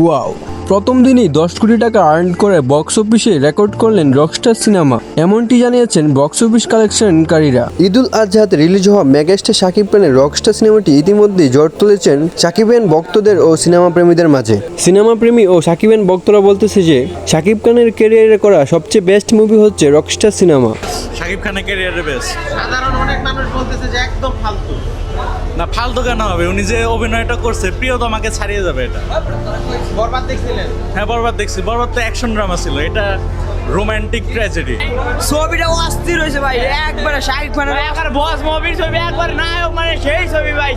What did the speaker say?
Wow, প্রথম দিনই 10 কোটি টাকা আর্ন করে বক্স অফিসে রেকর্ড করলেন রকস্টার সিনেমা, এমনটি জানিয়েছেন বক্স অফিস কালেকশনকারীরা। ঈদুল আজহাতে রিলিজ হওয়া মেগাস্টার শাকিব খানের রকস্টার সিনেমাটি ইতিমধ্যেই জট তুলেছেন শাকিবিয়ান ভক্তদের ও সিনেমা প্রেমীদের মাঝে। সিনেমা প্রেমী ও শাকিবিয়ান ভক্তরা বলতেছে যে শাকিব খানের ক্যারিয়ারে করা সবচেয়ে বেস্ট মুভি হচ্ছে রকস্টার সিনেমা। শাকিব খানের ক্যারিয়ারে বেস্ট। সাধারণ অনেক মানুষ বলতেছে যে একদম ফালতু। না, ফালতু কেন হবে? উনি যে অভিনয়টা করছে, প্রিয়তমাকে ছাড়িয়ে যাবে এটা। বরবাদ দেখছিলেন? হ্যাঁ, বরবাদ দেখছি। বরবাদ তো অ্যাকশন ড্রামা ছিল, এটা রোমান্টিক ট্র্যাজেডি। ছবিটা অস্থির হয়েছে ভাই, একবারে শাকিব খানের একবার বস মুভির ছবি, একবার নায়ক, মানে সেই ছবি ভাই।